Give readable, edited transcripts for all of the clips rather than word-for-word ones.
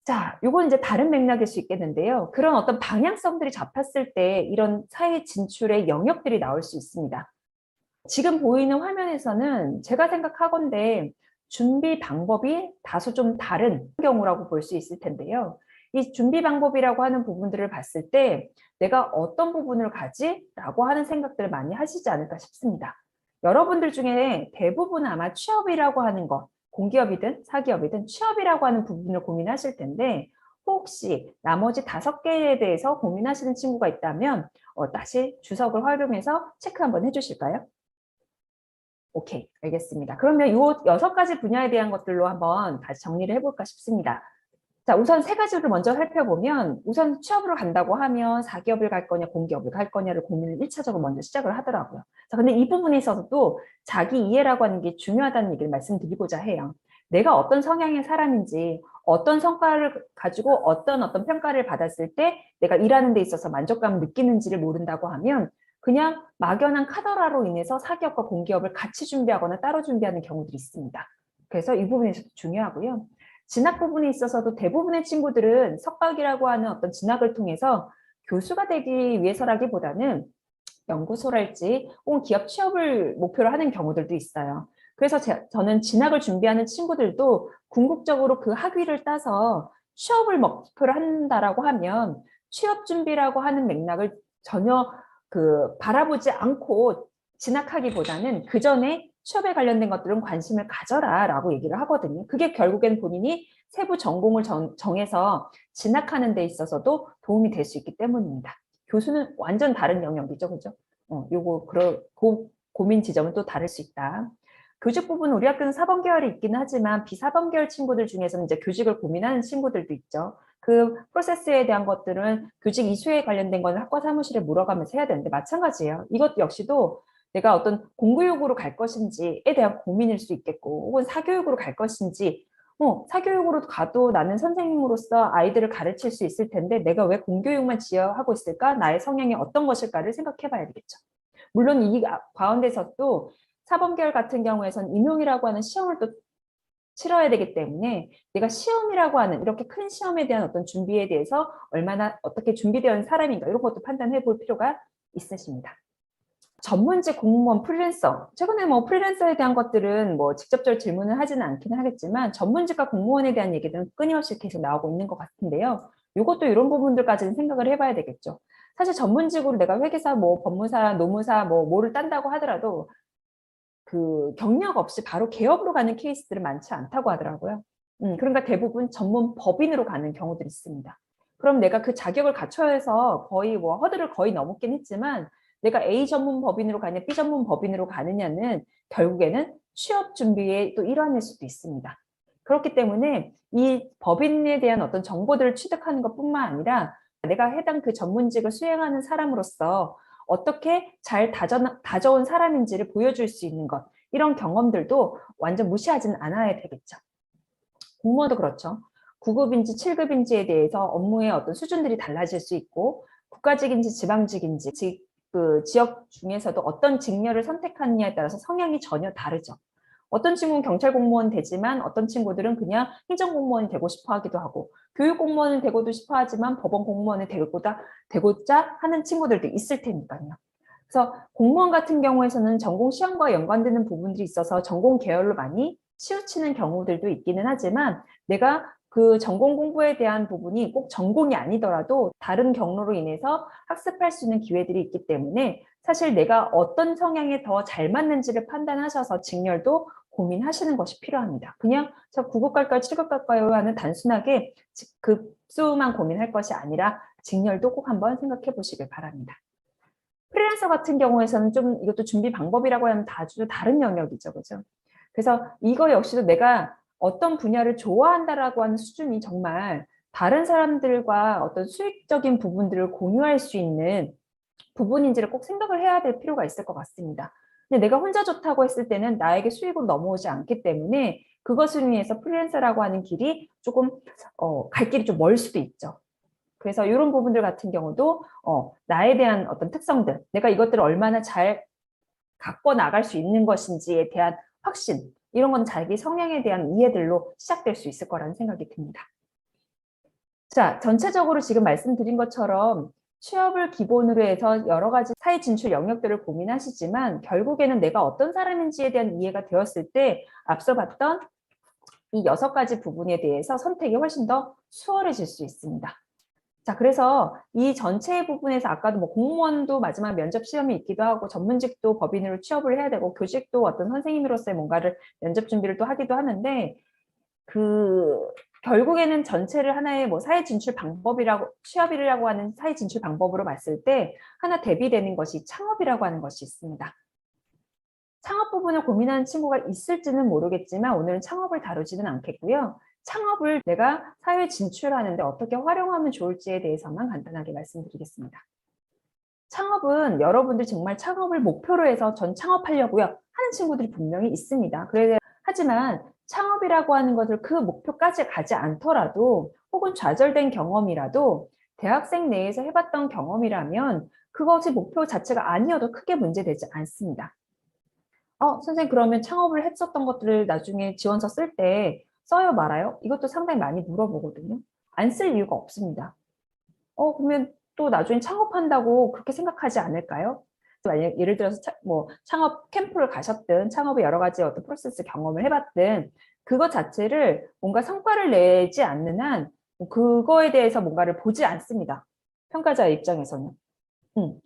자, 요건 이제 다른 맥락일 수 있겠는데요. 그런 어떤 방향성들이 잡혔을 때 이런 사회 진출의 영역들이 나올 수 있습니다. 지금 보이는 화면에서는 제가 생각하건대 준비 방법이 다소 좀 다른 경우라고 볼 수 있을 텐데요. 이 준비 방법이라고 하는 부분들을 봤을 때 내가 어떤 부분을 가지? 라고 하는 생각들을 많이 하시지 않을까 싶습니다. 여러분들 중에 대부분 아마 취업이라고 하는 것, 공기업이든 사기업이든 취업이라고 하는 부분을 고민하실 텐데 혹시 나머지 5개에 대해서 고민하시는 친구가 있다면 다시 주석을 활용해서 체크 한번 해주실까요? 오케이, 알겠습니다. 그러면 이 6가지 분야에 대한 것들로 한번 다시 정리를 해볼까 싶습니다. 자, 우선 3가지를 먼저 살펴보면 우선 취업으로 간다고 하면 사기업을 갈 거냐 공기업을 갈 거냐를 고민을 1차적으로 먼저 시작을 하더라고요. 자, 근데 이 부분에 있어서도 자기 이해라고 하는 게 중요하다는 얘기를 말씀드리고자 해요. 내가 어떤 성향의 사람인지 어떤 성과를 가지고 어떤 평가를 받았을 때 내가 일하는 데 있어서 만족감을 느끼는지를 모른다고 하면 그냥 막연한 카더라로 인해서 사기업과 공기업을 같이 준비하거나 따로 준비하는 경우들이 있습니다. 그래서 이 부분에서도 중요하고요. 진학 부분에 있어서도 대부분의 친구들은 석박이라고 하는 어떤 진학을 통해서 교수가 되기 위해서라기보다는 연구소랄지 혹은 기업 취업을 목표로 하는 경우들도 있어요. 그래서 저는 진학을 준비하는 친구들도 궁극적으로 그 학위를 따서 취업을 목표로 한다라고 하면 취업 준비라고 하는 맥락을 전혀 바라보지 않고 진학하기보다는 그 전에 취업에 관련된 것들은 관심을 가져라라고 얘기를 하거든요. 그게 결국엔 본인이 세부 전공을 정해서 진학하는 데 있어서도 도움이 될 수 있기 때문입니다. 교수는 완전 다른 영역이죠, 그죠? 고민 지점은 또 다를 수 있다. 교직 부분 우리 학교는 사범 계열이 있긴 하지만 비사범 계열 친구들 중에서는 이제 교직을 고민하는 친구들도 있죠. 그 프로세스에 대한 것들은 교직 이수에 관련된 거는 학과 사무실에 물어가면서 해야 되는데 마찬가지예요. 이것 역시도 내가 어떤 공교육으로 갈 것인지에 대한 고민일 수 있겠고 혹은 사교육으로 갈 것인지 사교육으로 가도 나는 선생님으로서 아이들을 가르칠 수 있을 텐데 내가 왜 공교육만 지어하고 있을까? 나의 성향이 어떤 것일까를 생각해 봐야 되겠죠. 물론 이 가운데서 또 사범계열 같은 경우에선 임용이라고 하는 시험을 또 치러야 되기 때문에 내가 시험이라고 하는 이렇게 큰 시험에 대한 어떤 준비에 대해서 얼마나 어떻게 준비되어 있는 사람인가 이런 것도 판단해 볼 필요가 있으십니다. 전문직 공무원 프리랜서 최근에 뭐 프리랜서에 대한 것들은 뭐 직접적으로 질문을 하지는 않기는 하겠지만 전문직과 공무원에 대한 얘기들은 끊임없이 계속 나오고 있는 것 같은데요. 이것도 이런 부분들까지는 생각을 해봐야 되겠죠. 사실 전문직으로 내가 회계사, 뭐 법무사, 노무사, 뭐를 딴다고 하더라도 그 경력 없이 바로 개업으로 가는 케이스들은 많지 않다고 하더라고요. 그러니까 대부분 전문 법인으로 가는 경우들이 있습니다. 그럼 내가 그 자격을 갖춰야 해서 거의 뭐 허들을 거의 넘었긴 했지만 내가 A 전문 법인으로 가냐 B 전문 법인으로 가느냐는 결국에는 취업 준비의 또 일환일 수도 있습니다. 그렇기 때문에 이 법인에 대한 어떤 정보들을 취득하는 것뿐만 아니라 내가 해당 그 전문직을 수행하는 사람으로서 어떻게 잘 다져온 사람인지를 보여줄 수 있는 것 이런 경험들도 완전 무시하지는 않아야 되겠죠. 공무원도 그렇죠. 9급인지 7급인지에 대해서 업무의 어떤 수준들이 달라질 수 있고 국가직인지 지방직인지 그 지역 중에서도 어떤 직렬을 선택하느냐에 따라서 성향이 전혀 다르죠. 어떤 친구는 경찰 공무원 되지만 어떤 친구들은 그냥 행정공무원이 되고 싶어 하기도 하고 교육공무원은 되고도 싶어 하지만 법원 공무원이 되고자 하는 친구들도 있을 테니까요. 그래서 공무원 같은 경우에서는 전공 시험과 연관되는 부분들이 있어서 전공 계열로 많이 치우치는 경우들도 있기는 하지만 내가 그 전공 공부에 대한 부분이 꼭 전공이 아니더라도 다른 경로로 인해서 학습할 수 있는 기회들이 있기 때문에 사실 내가 어떤 성향에 더 잘 맞는지를 판단하셔서 직렬도 고민하시는 것이 필요합니다. 그냥 저 9급 갈까요, 7급 갈까요 하는 단순하게 급수만 고민할 것이 아니라 직렬도 꼭 한번 생각해 보시길 바랍니다. 프리랜서 같은 경우에서는 좀 이것도 준비 방법이라고 하면 아주 다른 영역이죠. 그죠? 그래서 이거 역시도 내가 어떤 분야를 좋아한다라고 하는 수준이 정말 다른 사람들과 어떤 수익적인 부분들을 공유할 수 있는 부분인지를 꼭 생각을 해야 될 필요가 있을 것 같습니다. 근데 내가 혼자 좋다고 했을 때는 나에게 수익으로 넘어오지 않기 때문에 그것을 위해서 프리랜서라고 하는 길이 조금 갈 길이 좀 멀 수도 있죠. 그래서 이런 부분들 같은 경우도 나에 대한 어떤 특성들, 내가 이것들을 얼마나 잘 갖고 나갈 수 있는 것인지에 대한 확신, 이런 건 자기 성향에 대한 이해들로 시작될 수 있을 거라는 생각이 듭니다. 자, 전체적으로 지금 말씀드린 것처럼 취업을 기본으로 해서 여러 가지 사회 진출 영역들을 고민하시지만 결국에는 내가 어떤 사람인지에 대한 이해가 되었을 때 앞서 봤던 이 6가지 부분에 대해서 선택이 훨씬 더 수월해질 수 있습니다. 자, 그래서 이 전체 부분에서 아까도 뭐 공무원도 마지막 면접 시험이 있기도 하고 전문직도 법인으로 취업을 해야 되고 교직도 어떤 선생님으로서의 뭔가를 면접 준비를 또 하기도 하는데 결국에는 전체를 하나의 뭐 사회 진출 방법이라고 취업이라고 하는 사회 진출 방법으로 봤을 때 하나 대비되는 것이 창업이라고 하는 것이 있습니다. 창업 부분을 고민하는 친구가 있을지는 모르겠지만 오늘은 창업을 다루지는 않겠고요. 창업을 내가 사회 진출하는데 어떻게 활용하면 좋을지에 대해서만 간단하게 말씀드리겠습니다. 창업은 여러분들 정말 창업을 목표로 해서 전 창업하려고요 하는 친구들이 분명히 있습니다. 하지만 창업이라고 하는 것을 그 목표까지 가지 않더라도 혹은 좌절된 경험이라도 대학생 내에서 해봤던 경험이라면 그것이 목표 자체가 아니어도 크게 문제되지 않습니다. 선생님 그러면 창업을 했었던 것들을 나중에 지원서 쓸 때 써요 말아요? 이것도 상당히 많이 물어보거든요. 안 쓸 이유가 없습니다. 그러면 또 나중에 창업한다고 그렇게 생각하지 않을까요? 만약 예를 들어서 창업 캠프를 가셨든 창업의 여러 가지 어떤 프로세스 경험을 해봤든 그것 자체를 뭔가 성과를 내지 않는 한 그거에 대해서 뭔가를 보지 않습니다. 평가자의 입장에서는.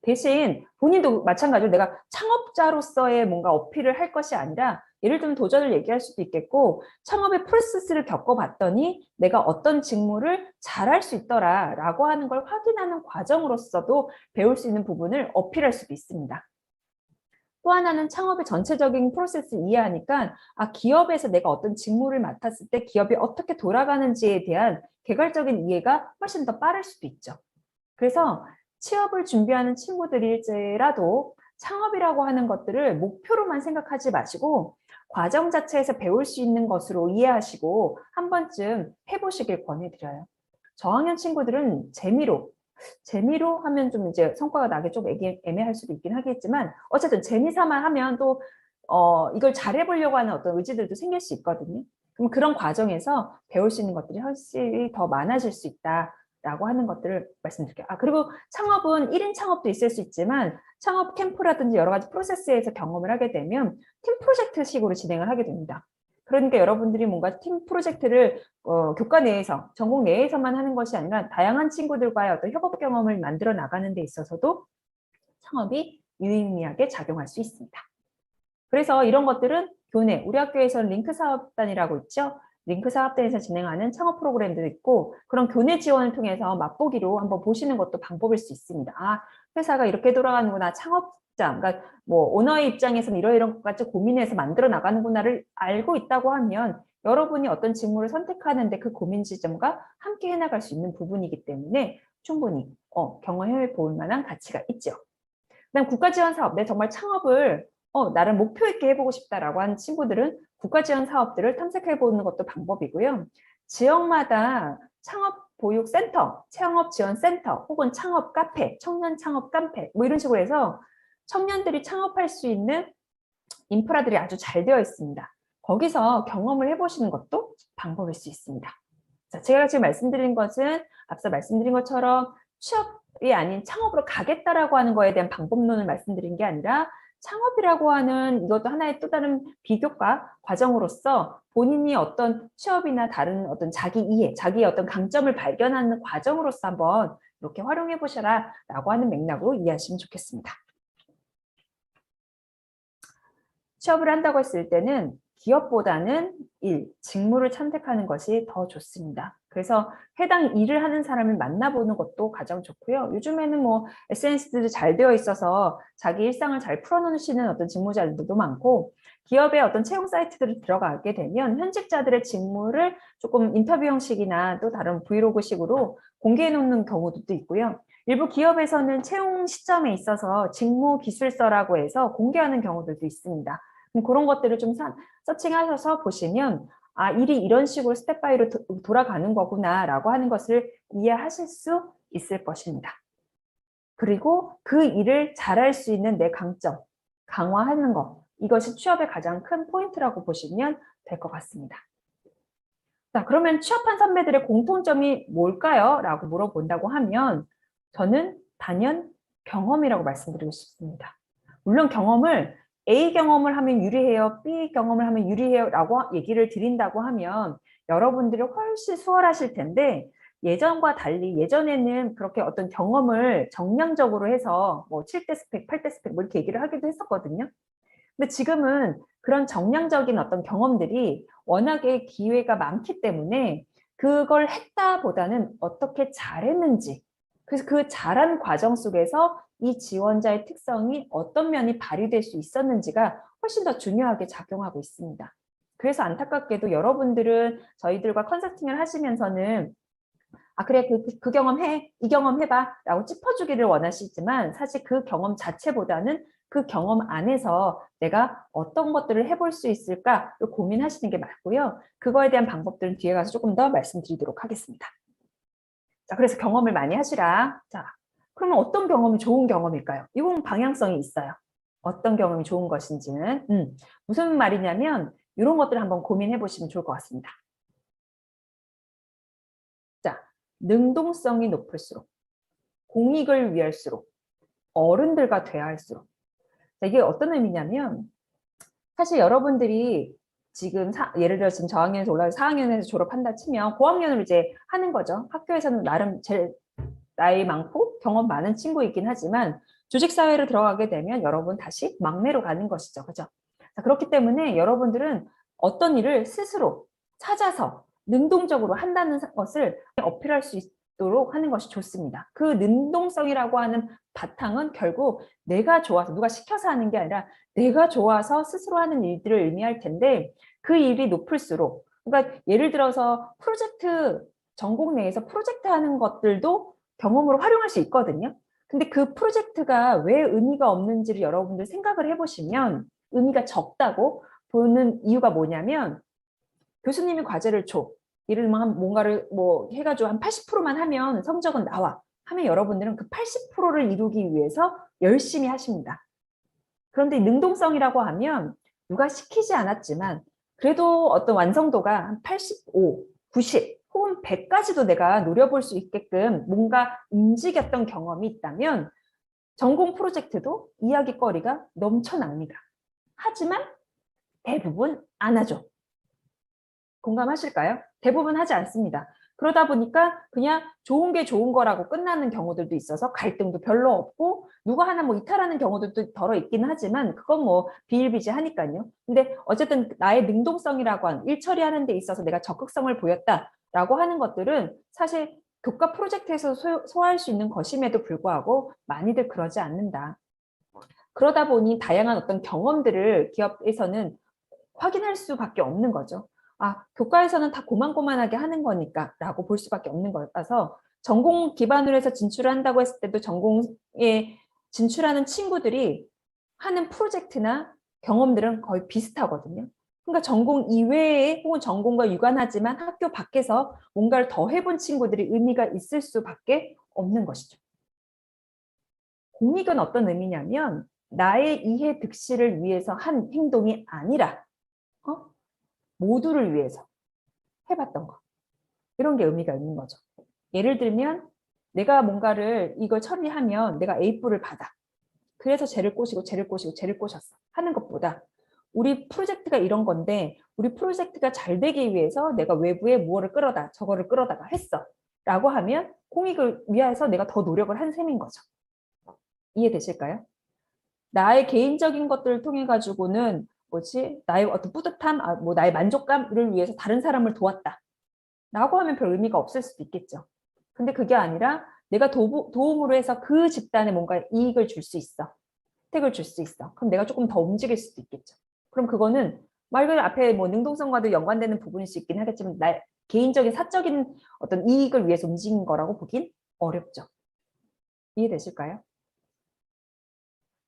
대신 본인도 마찬가지로 내가 창업자로서의 뭔가 어필을 할 것이 아니라 예를 들면 도전을 얘기할 수도 있겠고 창업의 프로세스를 겪어봤더니 내가 어떤 직무를 잘할 수 있더라 라고 하는 걸 확인하는 과정으로서도 배울 수 있는 부분을 어필할 수도 있습니다. 또 하나는 창업의 전체적인 프로세스를 이해하니까 기업에서 내가 어떤 직무를 맡았을 때 기업이 어떻게 돌아가는지에 대한 개괄적인 이해가 훨씬 더 빠를 수도 있죠. 그래서 취업을 준비하는 친구들일지라도 창업이라고 하는 것들을 목표로만 생각하지 마시고 과정 자체에서 배울 수 있는 것으로 이해하시고 한 번쯤 해보시길 권해드려요. 저학년 친구들은 재미로 하면 좀 이제 성과가 나기 좀 애매할 수도 있긴 하겠지만 어쨌든 재미삼아 하면 또 이걸 잘해보려고 하는 어떤 의지들도 생길 수 있거든요. 그럼 그런 과정에서 배울 수 있는 것들이 훨씬 더 많아질 수 있다. 라고 하는 것들을 말씀드릴게요. 그리고 창업은 1인 창업도 있을 수 있지만 창업 캠프라든지 여러 가지 프로세스에서 경험을 하게 되면 팀 프로젝트식으로 진행을 하게 됩니다. 그러니까 여러분들이 뭔가 팀 프로젝트를 교과 내에서, 전공 내에서만 하는 것이 아니라 다양한 친구들과의 어떤 협업 경험을 만들어 나가는 데 있어서도 창업이 유의미하게 작용할 수 있습니다. 그래서 이런 것들은 교내, 우리 학교에서는 링크 사업단이라고 있죠. 링크 사업단에서 진행하는 창업 프로그램도 있고 그런 교내 지원을 통해서 맛보기로 한번 보시는 것도 방법일 수 있습니다. 회사가 이렇게 돌아가는구나. 창업자, 그러니까 뭐 오너의 입장에서는 이러이런 것까지 고민해서 만들어 나가는구나를 알고 있다고 하면 여러분이 어떤 직무를 선택하는데 그 고민 지점과 함께 해나갈 수 있는 부분이기 때문에 충분히 경험해 볼 만한 가치가 있죠. 그다음 국가지원 사업, 정말 창업을 나를 목표 있게 해보고 싶다라고 하는 친구들은 국가지원 사업들을 탐색해보는 것도 방법이고요. 지역마다 창업보육센터, 창업지원센터, 혹은 창업 카페, 청년 창업 카페 뭐 이런 식으로 해서 청년들이 창업할 수 있는 인프라들이 아주 잘 되어 있습니다. 거기서 경험을 해보시는 것도 방법일 수 있습니다. 자, 제가 지금 말씀드린 것은 앞서 말씀드린 것처럼 취업이 아닌 창업으로 가겠다라고 하는 거에 대한 방법론을 말씀드린 게 아니라 창업이라고 하는 이것도 하나의 또 다른 비교과 과정으로서 본인이 어떤 취업이나 다른 어떤 자기 이해, 자기의 어떤 강점을 발견하는 과정으로서 한번 이렇게 활용해 보셔라 라고 하는 맥락으로 이해하시면 좋겠습니다. 취업을 한다고 했을 때는 기업보다는 직무를 선택하는 것이 더 좋습니다. 그래서 해당 일을 하는 사람을 만나보는 것도 가장 좋고요. 요즘에는 뭐 SNS들이 잘 되어 있어서 자기 일상을 잘 풀어놓으시는 어떤 직무자들도 많고 기업의 어떤 채용 사이트들을 들어가게 되면 현직자들의 직무를 조금 인터뷰 형식이나 또 다른 브이로그식으로 공개해 놓는 경우도 있고요. 일부 기업에서는 채용 시점에 있어서 직무 기술서라고 해서 공개하는 경우들도 있습니다. 그런 것들을 좀 서칭하셔서 보시면 일이 이런 식으로 스텝 바이로 돌아가는 거구나 라고 하는 것을 이해하실 수 있을 것입니다. 그리고 그 일을 잘할 수 있는 내 강점, 강화하는 것, 이것이 취업의 가장 큰 포인트라고 보시면 될 것 같습니다. 자, 그러면 취업한 선배들의 공통점이 뭘까요? 라고 물어본다고 하면 저는 단연 경험이라고 말씀드리고 싶습니다. 물론 경험을 A 경험을 하면 유리해요, B 경험을 하면 유리해요 라고 얘기를 드린다고 하면 여러분들이 훨씬 수월하실 텐데 예전과 달리 예전에는 그렇게 어떤 경험을 정량적으로 해서 뭐 7대 스펙, 8대 스펙 뭐 이렇게 얘기를 하기도 했었거든요. 근데 지금은 그런 정량적인 어떤 경험들이 워낙에 기회가 많기 때문에 그걸 했다보다는 어떻게 잘했는지, 그래서 그 잘한 과정 속에서 이 지원자의 특성이 어떤 면이 발휘될 수 있었는지가 훨씬 더 중요하게 작용하고 있습니다. 그래서 안타깝게도 여러분들은 저희들과 컨설팅을 하시면서는 아, 그래, 그 경험 해, 이 경험 해봐 라고 짚어주기를 원하시지만 사실 그 경험 자체보다는 그 경험 안에서 내가 어떤 것들을 해볼 수 있을까를 고민하시는 게 맞고요. 그거에 대한 방법들은 뒤에 가서 조금 더 말씀드리도록 하겠습니다. 자, 그래서 경험을 많이 하시라. 자, 그러면 어떤 경험이 좋은 경험일까요? 이건 방향성이 있어요. 어떤 경험이 좋은 것인지는. 무슨 말이냐면 이런 것들을 한번 고민해 보시면 좋을 것 같습니다. 자, 능동성이 높을수록, 공익을 위할수록, 어른들과 돼야 할수록. 자, 이게 어떤 의미냐면 사실 여러분들이 지금 예를 들어 지금 저학년에서 올라가서 4학년에서 졸업한다 치면 고학년으로 이제 하는 거죠. 학교에서는 나름 제일 나이 많고 경험 많은 친구이긴 하지만 조직사회로 들어가게 되면 여러분 다시 막내로 가는 것이죠. 그죠? 자, 그렇기 때문에 여러분들은 어떤 일을 스스로 찾아서 능동적으로 한다는 것을 어필할 수 있도록 하는 것이 좋습니다. 그 능동성이라고 하는 바탕은 결국 내가 좋아서 누가 시켜서 하는 게 아니라 내가 좋아서 스스로 하는 일들을 의미할 텐데 그 일이 높을수록 그러니까 예를 들어서 프로젝트 전공 내에서 프로젝트 하는 것들도 경험으로 활용할 수 있거든요. 근데 그 프로젝트가 왜 의미가 없는지를 여러분들 생각을 해보시면 의미가 적다고 보는 이유가 뭐냐면 교수님이 과제를 줘. 예를 들면 뭔가를 뭐 해가지고 한 80%만 하면 성적은 나와. 하면 여러분들은 그 80%를 이루기 위해서 열심히 하십니다. 그런데 능동성이라고 하면 누가 시키지 않았지만 그래도 어떤 완성도가 한 85, 90 혹은 100까지도 내가 노려볼 수 있게끔 뭔가 움직였던 경험이 있다면 전공 프로젝트도 이야기거리가 넘쳐납니다. 하지만 대부분 안 하죠. 공감하실까요? 대부분 하지 않습니다. 그러다 보니까 그냥 좋은 게 좋은 거라고 끝나는 경우들도 있어서 갈등도 별로 없고 누가 하나 뭐 이탈하는 경우들도 덜어 있긴 하지만 그건 뭐 비일비재하니까요. 근데 어쨌든 나의 능동성이라고 하는 일 처리하는 데 있어서 내가 적극성을 보였다라고 하는 것들은 사실 교과 프로젝트에서 소화할 수 있는 것임에도 불구하고 많이들 그러지 않는다. 그러다 보니 다양한 어떤 경험들을 기업에서는 확인할 수밖에 없는 거죠. 아, 교과에서는 다 고만고만하게 하는 거니까 라고 볼 수밖에 없는 거라서 전공 기반으로 해서 진출을 한다고 했을 때도 전공에 진출하는 친구들이 하는 프로젝트나 경험들은 거의 비슷하거든요. 그러니까 전공 이외에 혹은 전공과 유관하지만 학교 밖에서 뭔가를 더 해본 친구들이 의미가 있을 수밖에 없는 것이죠. 공익은 어떤 의미냐면 나의 이해 득실을 위해서 한 행동이 아니라 모두를 위해서 해봤던 거. 이런 게 의미가 있는 거죠. 예를 들면 내가 뭔가를 이걸 처리하면 내가 A뿔을 받아. 그래서 쟤를 꼬시고 쟤를 꼬시고 쟤를 꼬셨어. 하는 것보다 우리 프로젝트가 이런 건데 우리 프로젝트가 잘 되기 위해서 내가 외부에 무엇을 끌어다 저거를 끌어다가 했어. 라고 하면 공익을 위해서 내가 더 노력을 한 셈인 거죠. 이해되실까요? 나의 개인적인 것들을 통해 가지고는 뭐지? 나의 어떤 뿌듯함, 뭐 나의 만족감을 위해서 다른 사람을 도왔다. 라고 하면 별 의미가 없을 수도 있겠죠. 근데 그게 아니라 내가 도움으로 해서 그 집단에 뭔가 이익을 줄 수 있어. 혜택을 줄 수 있어. 그럼 내가 조금 더 움직일 수도 있겠죠. 그럼 그거는 말 그대로 앞에 뭐 능동성과도 연관되는 부분일 수 있긴 하겠지만 나 개인적인 사적인 어떤 이익을 위해서 움직인 거라고 보긴 어렵죠. 이해되실까요?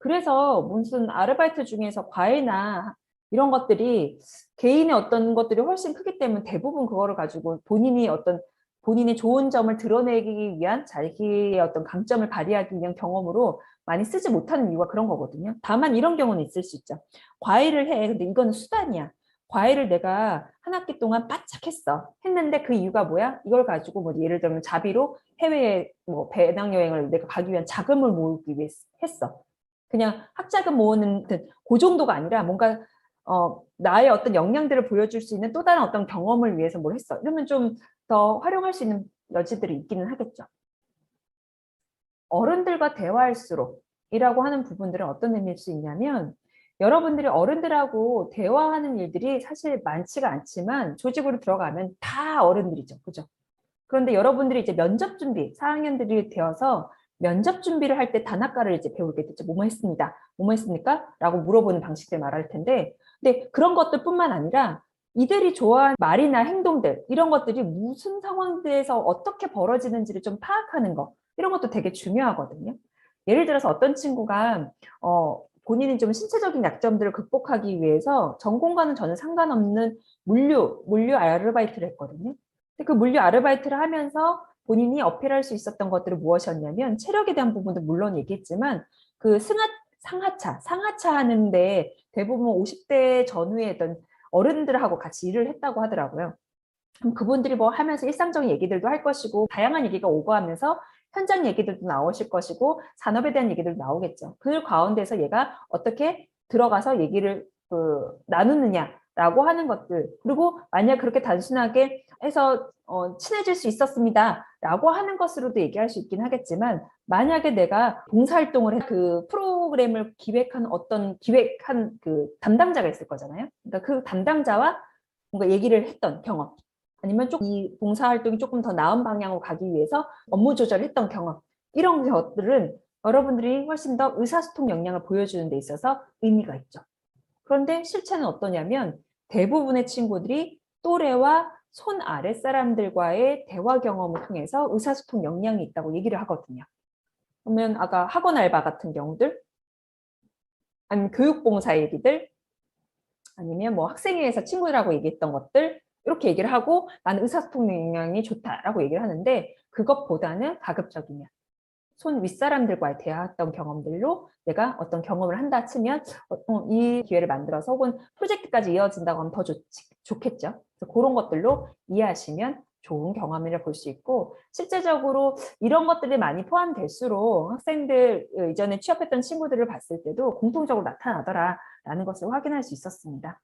그래서 무슨 아르바이트 중에서 과외나 이런 것들이 개인의 어떤 것들이 훨씬 크기 때문에 대부분 그거를 가지고 본인의 좋은 점을 드러내기 위한 자기의 어떤 강점을 발휘하기 위한 경험으로 많이 쓰지 못하는 이유가 그런 거거든요. 다만 이런 경우는 있을 수 있죠. 과외를 해. 근데 이건 수단이야. 과외를 내가 한 학기 동안 바짝 했어. 했는데 그 이유가 뭐야? 이걸 가지고 뭐 예를 들면 자비로 해외에 뭐 배낭여행을 내가 가기 위한 자금을 모으기 위해 했어. 그냥 학자금 모으는 그 정도가 아니라 뭔가 나의 어떤 역량들을 보여줄 수 있는 또 다른 어떤 경험을 위해서 뭘 했어. 이러면 좀 더 활용할 수 있는 여지들이 있기는 하겠죠. 어른들과 대화할수록 이라고 하는 부분들은 어떤 의미일 수 있냐면 여러분들이 어른들하고 대화하는 일들이 사실 많지가 않지만 조직으로 들어가면 다 어른들이죠. 그죠? 그런데 여러분들이 이제 면접 준비, 4학년들이 되어서 면접 준비를 할 때 단아까를 이제 배우게 됐죠. 뭐뭐 했습니다. 뭐뭐 했습니까? 라고 물어보는 방식들 말할 텐데, 근데 그런 것들뿐만 아니라 이들이 좋아하는 말이나 행동들, 이런 것들이 무슨 상황들에서 어떻게 벌어지는지를 좀 파악하는 거, 이런 것도 되게 중요하거든요. 예를 들어서 어떤 친구가 본인이 좀 신체적인 약점들을 극복하기 위해서 전공과는 전혀 상관없는 물류 아르바이트를 했거든요. 그 물류 아르바이트를 하면서 본인이 어필할 수 있었던 것들은 무엇이었냐면 체력에 대한 부분도 물론 얘기했지만 그 상하차 하는데 대부분 50대 전후에 어떤 어른들하고 같이 일을 했다고 하더라고요. 그럼 그분들이 뭐 하면서 일상적인 얘기들도 할 것이고 다양한 얘기가 오고하면서 현장 얘기들도 나오실 것이고 산업에 대한 얘기들도 나오겠죠. 그 가운데서 얘가 어떻게 들어가서 얘기를 나누느냐라고 하는 것들, 그리고 만약 그렇게 단순하게 해서 친해질 수 있었습니다 라고 하는 것으로도 얘기할 수 있긴 하겠지만, 만약에 내가 봉사활동을 해 그 프로그램을 기획한 그 담당자가 있을 거잖아요. 그러니까 그 담당자와 뭔가 얘기를 했던 경험, 아니면 이 봉사활동이 조금 더 나은 방향으로 가기 위해서 업무 조절을 했던 경험, 이런 것들은 여러분들이 훨씬 더 의사소통 역량을 보여주는 데 있어서 의미가 있죠. 그런데 실체는 어떠냐면 대부분의 친구들이 또래와 손 아래 사람들과의 대화 경험을 통해서 의사소통 역량이 있다고 얘기를 하거든요. 그러면 아까 학원 알바 같은 경우들, 아니면 교육봉사 얘기들, 아니면 뭐 학생회에서 친구들하고 얘기했던 것들, 이렇게 얘기를 하고 나는 의사소통 역량이 좋다라고 얘기를 하는데, 그것보다는 가급적이면 손 윗사람들과의 대화했던 경험들로 내가 어떤 경험을 한다 치면 이 기회를 만들어서 혹은 프로젝트까지 이어진다고 하면 더 좋겠죠. 그래서 그런 것들로 이해하시면 좋은 경험이라 볼 수 있고, 실제적으로 이런 것들이 많이 포함될수록 학생들 이전에 취업했던 친구들을 봤을 때도 공통적으로 나타나더라라는 것을 확인할 수 있었습니다.